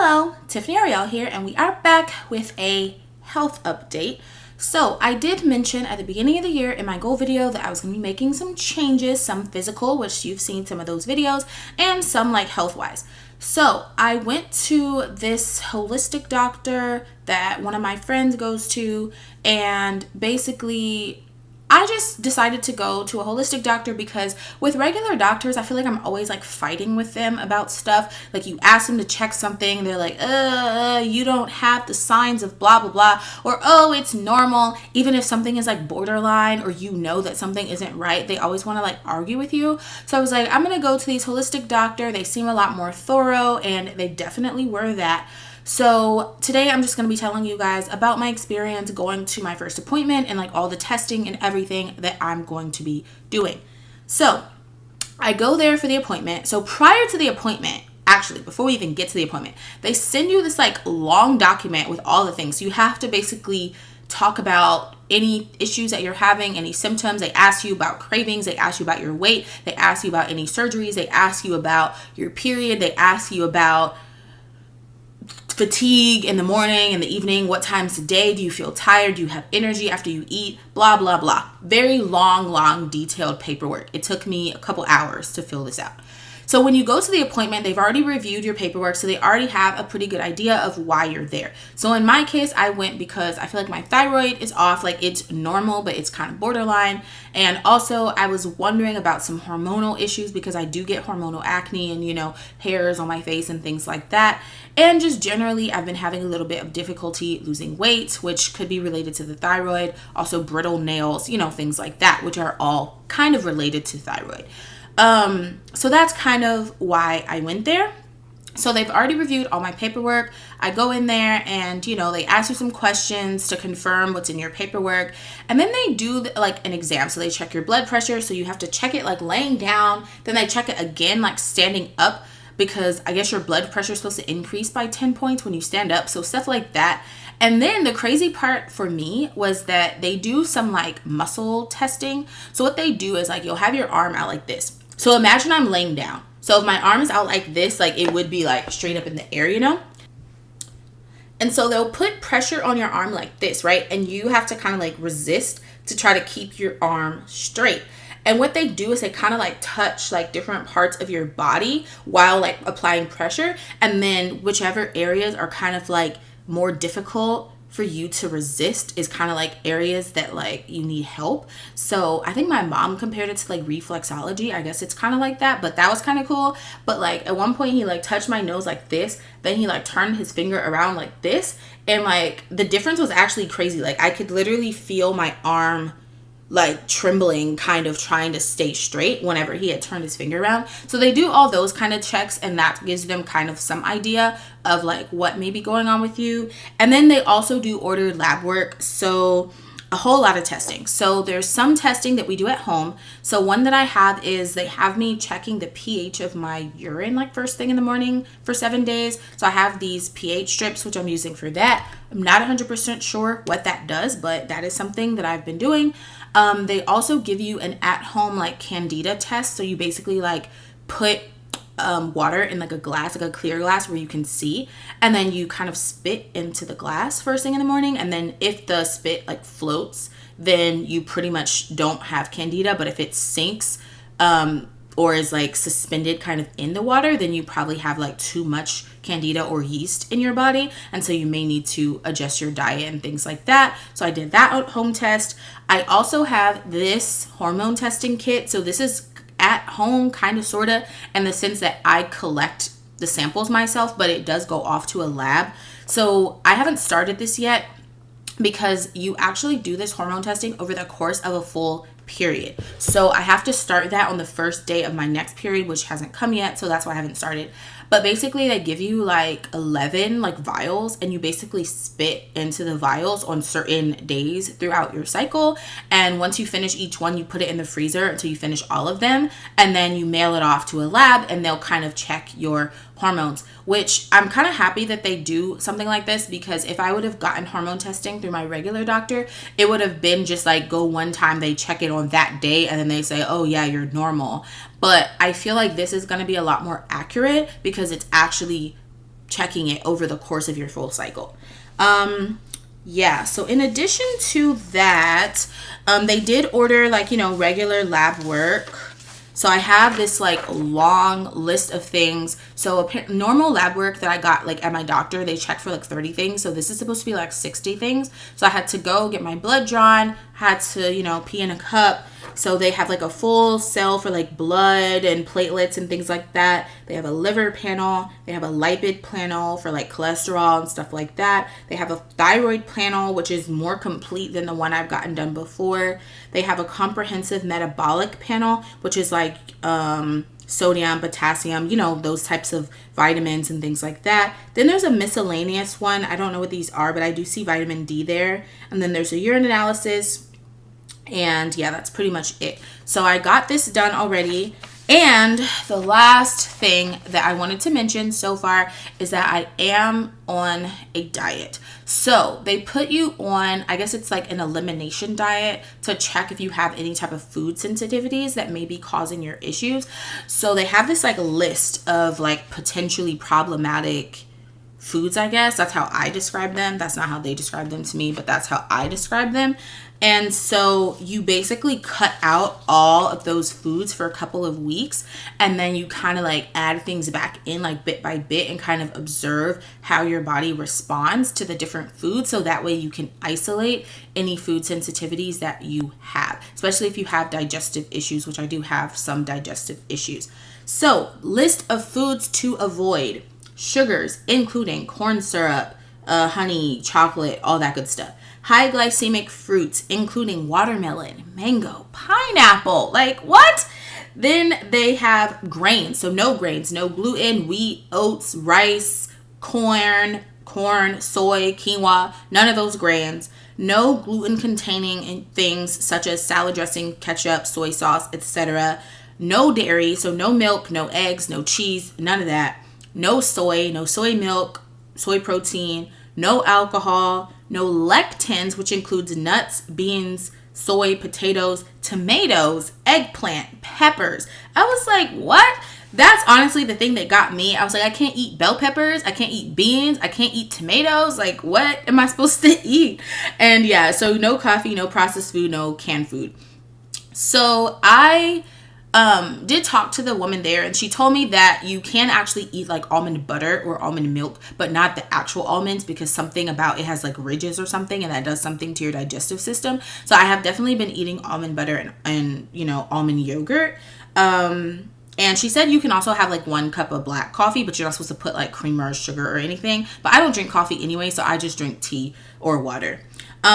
Hello, Tiffany Arielle here, and we are back with a health update. So I did mention at the beginning of the year in my goal video that I was going to be making some changes, some physical, which you've seen some of those videos, and some like health-wise. So I went to this holistic doctor that one of my friends goes to, and basically I just decided to go to a holistic doctor because with regular doctors, I feel like I'm always like fighting with them about stuff. Like you ask them to check something, they're like, you don't have the signs of blah, blah, blah. Or, oh, it's normal. Even if something is like borderline or you know that something isn't right, they always want to like argue with you. So I was like, I'm going to go to these holistic doctor. They seem a lot more thorough and they definitely were that. So today I'm just going to be telling you guys about my experience going to my first appointment and like all the testing and everything that I'm going to be doing. So I go there for the appointment. So prior to the appointment, actually, before we even get to the appointment, they send you this like long document with all the things. So you have to basically talk about any issues that you're having, any symptoms. They ask you about cravings. They ask you about your weight. They ask you about any surgeries. They ask you about your period. They ask you about fatigue in the morning, in the evening, what times of day do you feel tired, do you have energy after you eat, blah, blah, blah. Very long, detailed paperwork. It took me a couple hours to fill this out. So when you go to the appointment, they've already reviewed your paperwork, so they already have a pretty good idea of why you're there. So in my case, I went because I feel like my thyroid is off, like it's normal, but it's kind of borderline. And also I was wondering about some hormonal issues because I do get hormonal acne and, hairs on my face and things like that. And just generally, I've been having a little bit of difficulty losing weight, which could be related to the thyroid, also brittle nails, things like that, which are all kind of related to thyroid. So that's kind of why I went there. So they've already reviewed all my paperwork. I go in there and, they ask you some questions to confirm what's in your paperwork. And then they do like an exam. So they check your blood pressure. So you have to check it like laying down. Then they check it again, like standing up, because I guess your blood pressure is supposed to increase by 10 points when you stand up. So stuff like that. And then the crazy part for me was that they do some like muscle testing. So what they do is like, you'll have your arm out like this. So imagine I'm laying down. So if my arm is out like this, like it would be like straight up in the air, And so they'll put pressure on your arm like this, right? And you have to kind of like resist to try to keep your arm straight. And what they do is they kind of like touch like different parts of your body while like applying pressure. And then whichever areas are kind of like more difficult for you to resist is kind of like areas that like you need help. So I think my mom compared it to like reflexology. I guess it's kind of like that, but that was kind of cool. But like at one point he like touched my nose like this, then he like turned his finger around like this, and like the difference was actually crazy. Like I could literally feel my arm like trembling, kind of trying to stay straight whenever he had turned his finger around. So they do all those kind of checks, and that gives them kind of some idea of like what may be going on with you. And then they also do ordered lab work. So a whole lot of testing. So there's some testing that we do at home. So one that I have is they have me checking the pH of my urine like first thing in the morning for 7 days. So I have these pH strips, which I'm using for that. I'm not 100% sure what that does, but that is something that I've been doing. They also give you an at-home like candida test. So you basically like put water in like a glass, like a clear glass where you can see, and then you kind of spit into the glass first thing in the morning. And then if the spit like floats, then you pretty much don't have candida. But if it sinks or is like suspended kind of in the water, then you probably have like too much candida or yeast in your body, and so you may need to adjust your diet and things like that. So I did that home test. I also have this hormone testing kit. So this is at home, kind of, sort of, in the sense that I collect the samples myself, but it does go off to a lab. So I haven't started this yet because you actually do this hormone testing over the course of a full period. So I have to start that on the first day of my next period, which hasn't come yet. So that's why I haven't started. But basically they give you like 11 like vials, and you basically spit into the vials on certain days throughout your cycle. And once you finish each one, you put it in the freezer until you finish all of them. And then you mail it off to a lab, and they'll kind of check your hormones, which I'm kind of happy that they do something like this, because if I would have gotten hormone testing through my regular doctor, it would have been just like go one time, they check it on that day, and then they say, oh yeah, you're normal. But I feel like this is going to be a lot more accurate because it's actually checking it over the course of your full cycle. Yeah, so in addition to that, they did order like, regular lab work. So I have this like long list of things. So normal lab work that I got like at my doctor, they checked for like 30 things. So this is supposed to be like 60 things. So I had to go get my blood drawn, had to, pee in a cup. So they have like a full cell for like blood and platelets and things like that. They have a liver panel. They have a lipid panel for like cholesterol and stuff like that. They have a thyroid panel, which is more complete than the one I've gotten done before. They have a comprehensive metabolic panel, which is like sodium, potassium, those types of vitamins and things like that. Then there's a miscellaneous one. I don't know what these are, but I do see vitamin D there. And then there's a urine analysis. And yeah, that's pretty much it. So I got this done already. And the last thing that I wanted to mention so far is that I am on a diet. So they put you on, I guess it's like an elimination diet to check if you have any type of food sensitivities that may be causing your issues. So they have this like list of like potentially problematic foods, I guess. That's how I describe them. That's not how they describe them to me, but that's how I describe them. And so you basically cut out all of those foods for a couple of weeks, and then you kind of like add things back in like bit by bit and kind of observe how your body responds to the different foods. So that way you can isolate any food sensitivities that you have, especially if you have digestive issues, which I do have some digestive issues. So list of foods to avoid: sugars, including corn syrup, honey, chocolate, all that good stuff. High glycemic fruits, including watermelon, mango, pineapple. Like, what? Then they have grains. So no grains, no gluten, wheat, oats, rice, corn, soy, quinoa, none of those grains. No gluten containing things such as salad dressing, ketchup, soy sauce, etc. No dairy, so no milk, no eggs, no cheese, none of that. No soy milk, soy protein, no alcohol, no lectins, which includes nuts, beans, soy, potatoes, tomatoes, eggplant, peppers. I was like, what? That's honestly the thing that got me. I was like, I can't eat bell peppers. I can't eat beans. I can't eat tomatoes. Like, what am I supposed to eat? And yeah, so no coffee, no processed food, no canned food. So I did talk to the woman there, and she told me that you can actually eat like almond butter or almond milk, but not the actual almonds, because something about it has like ridges or something, and that does something to your digestive system. So I have definitely been eating almond butter and almond yogurt. And she said you can also have like 1 cup of black coffee, but you're not supposed to put like creamer or sugar or anything. But I don't drink coffee anyway, so I just drink tea or water.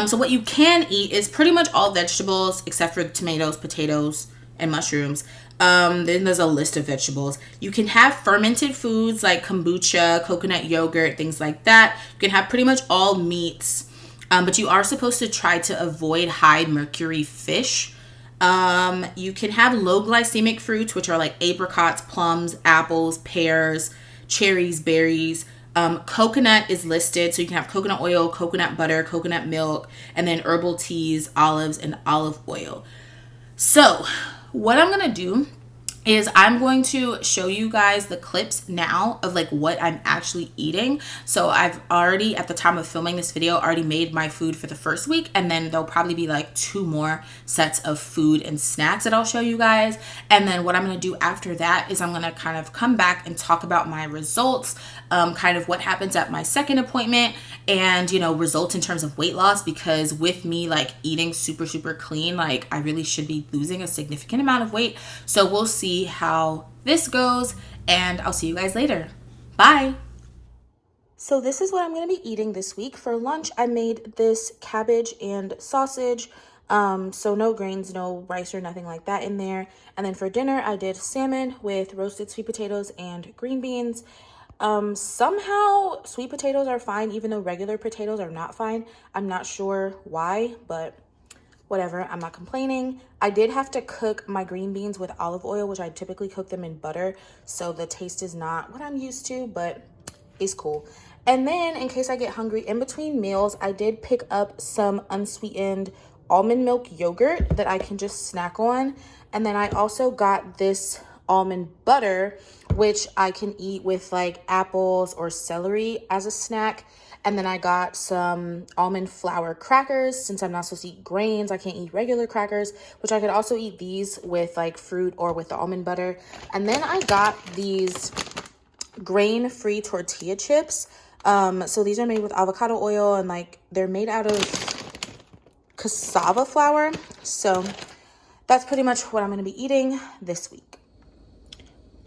So what you can eat is pretty much all vegetables except for tomatoes, potatoes, and mushrooms. Then there's a list of vegetables. You can have fermented foods like kombucha, coconut yogurt, things like that. You can have pretty much all meats, but you are supposed to try to avoid high mercury fish. You can have low glycemic fruits, which are like apricots, plums, apples, pears, cherries, berries. Coconut is listed, so you can have coconut oil, coconut butter, coconut milk, and then herbal teas, olives, and olive oil. So what I'm going to do is I'm going to show you guys the clips now of like what I'm actually eating. So I've already, at the time of filming this video, already made my food for the first week, and then there'll probably be like 2 more sets of food and snacks that I'll show you guys. And then what I'm going to do after that is I'm going to kind of come back and talk about my results, kind of what happens at my second appointment, and results in terms of weight loss, because with me like eating super clean, like I really should be losing a significant amount of weight. So we'll see how this goes, and I'll see you guys later. Bye. So this is what I'm going to be eating this week. For lunch, I made this cabbage and sausage. So no grains, no rice or nothing like that in there. And then for dinner, I did salmon with roasted sweet potatoes and green beans. Somehow sweet potatoes are fine, even though regular potatoes are not fine. I'm not sure why, but whatever, I'm not complaining. I did have to cook my green beans with olive oil, which I typically cook them in butter, so the taste is not what I'm used to, but it's cool. And then in case I get hungry in between meals, I did pick up some unsweetened almond milk yogurt that I can just snack on. And then I also got this almond butter, which I can eat with like apples or celery as a snack. And then I got some almond flour crackers. Since I'm not supposed to eat grains, I can't eat regular crackers, which I could also eat these with like fruit or with the almond butter. And then I got these grain-free tortilla chips. So these are made with avocado oil, and like they're made out of cassava flour. So that's pretty much what I'm going to be eating this week.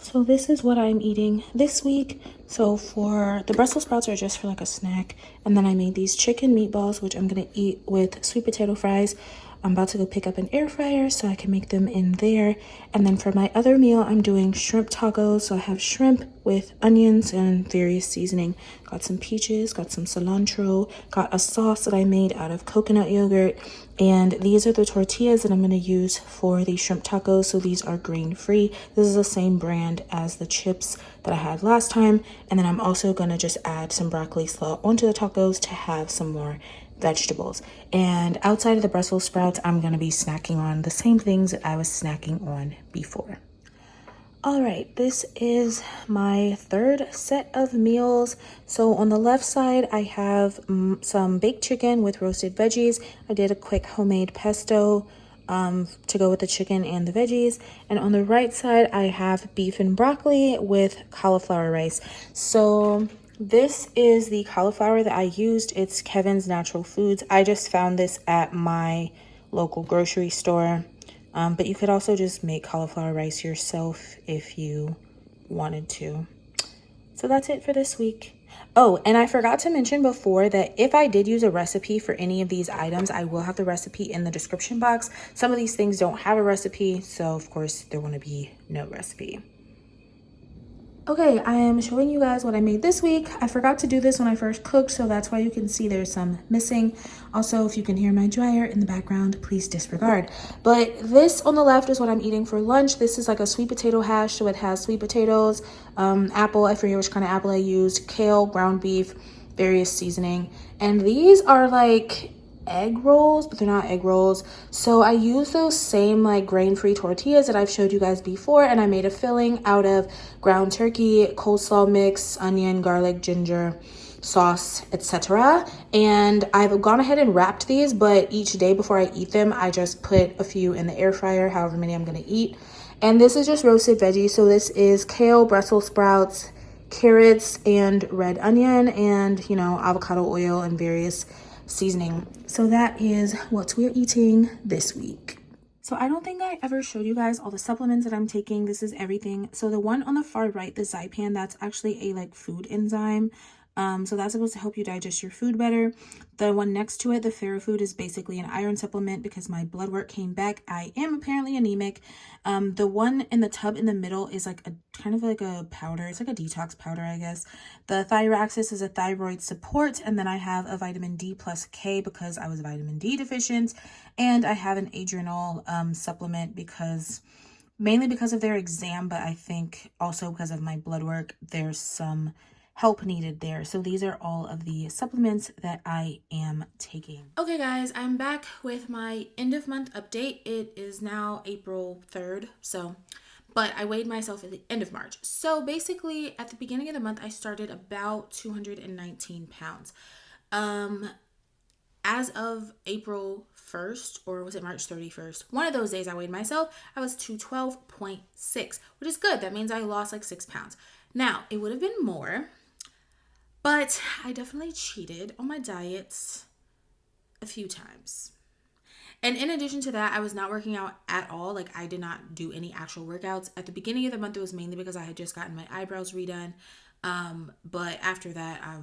So this is what I'm eating this week. So for the Brussels sprouts are just for like a snack. And then I made these chicken meatballs, which I'm going to eat with sweet potato fries. I'm about to go pick up an air fryer so I can make them in there. And then for my other meal, I'm doing shrimp tacos. So I have shrimp with onions and various seasoning. Got some peaches, got some cilantro, got a sauce that I made out of coconut yogurt. And these are the tortillas that I'm going to use for the shrimp tacos. So these are grain-free. This is the same brand as the chips that I had last time. And then I'm also going to just add some broccoli slaw onto the tacos to have some more vegetables. And outside of the Brussels sprouts, I'm going to be snacking on the same things that I was snacking on before. All right, this is my third set of meals. So on the left side, I have some baked chicken with roasted veggies. I did a quick homemade pesto to go with the chicken and the veggies. And on the right side, I have beef and broccoli with cauliflower rice. So this is the cauliflower that I used. It's Kevin's Natural Foods. I just found this at my local grocery store. But you could also just make cauliflower rice yourself if you wanted to. So that's it for this week. Oh, and I forgot to mention before that if I did use a recipe for any of these items, I will have the recipe in the description box. Some of these things don't have a recipe, so of course there want to be no recipe. Okay, I am showing you guys what I made this week. I forgot to do this when I first cooked, so that's why you can see there's some missing. Also, if you can hear my dryer in the background, please disregard. But this on the left is what I'm eating for lunch. This is like a sweet potato hash, so it has sweet potatoes, apple, I forget which kind of apple I used, kale, ground beef, various seasoning. And these are like egg rolls, but they're not egg rolls. So I use those same like grain-free tortillas that I've showed you guys before, and I made a filling out of ground turkey, coleslaw mix, onion, garlic, ginger, sauce, etc. And I've gone ahead and wrapped these, but each day before I eat them, I just put a few in the air fryer, however many I'm going to eat. And this is just roasted veggies. So this is kale, Brussels sprouts, carrots, and red onion, and avocado oil and various seasoning. So that is what we're eating this week. So I don't think I ever showed you guys all the supplements that I'm taking. This is everything. So the one on the far right, the Zypan, that's actually a like food enzyme. So that's supposed to help you digest your food better. The one next to it, the Ferrofood, is basically an iron supplement because my blood work came back. I am apparently anemic. The one in the tub in the middle is like a kind of like a powder. It's like a detox powder, I guess. The Thyroxis is a thyroid support. And then I have a vitamin D plus K because I was vitamin D deficient. And I have an Adrenal supplement mainly because of their exam, but I think also because of my blood work, there's some help needed there. So these are all of the supplements that I am taking. Okay guys, I'm back with my end of month update. It is now April 3rd, but I weighed myself at the end of March. So basically at the beginning of the month, I started about 219 pounds. As of April 1st, or was it March 31st? One of those days I weighed myself, I was 212.6, which is good. That means I lost like 6 pounds. Now, it would have been more, but I definitely cheated on my diets a few times. And in addition to that, I was not working out at all. Like I did not do any actual workouts. At the beginning of the month, it was mainly because I had just gotten my eyebrows redone. But after that, I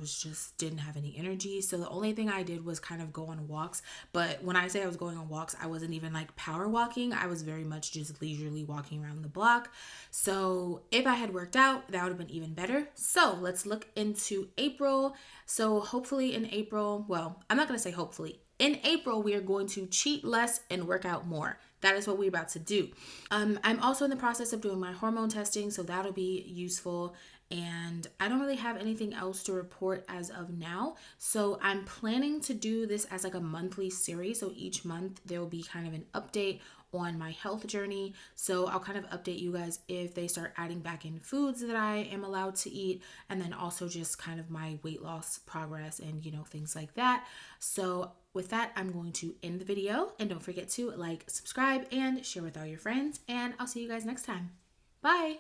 didn't have any energy. So the only thing I did was kind of go on walks. But when I say I was going on walks, I wasn't even like power walking. I was very much just leisurely walking around the block. So if I had worked out, that would have been even better. So let's look into April. So hopefully in April, well, I'm not going to say hopefully. In April, we are going to cheat less and work out more. That is what we're about to do. I'm also in the process of doing my hormone testing, so that'll be useful. And I don't really have anything else to report as of now. So I'm planning to do this as like a monthly series. So each month there will be kind of an update on my health journey. So I'll kind of update you guys if they start adding back in foods that I am allowed to eat, and then also just kind of my weight loss progress and, you know, things like that. So with that, I'm going to end the video, and don't forget to like, subscribe, and share with all your friends, and I'll see you guys next time. Bye.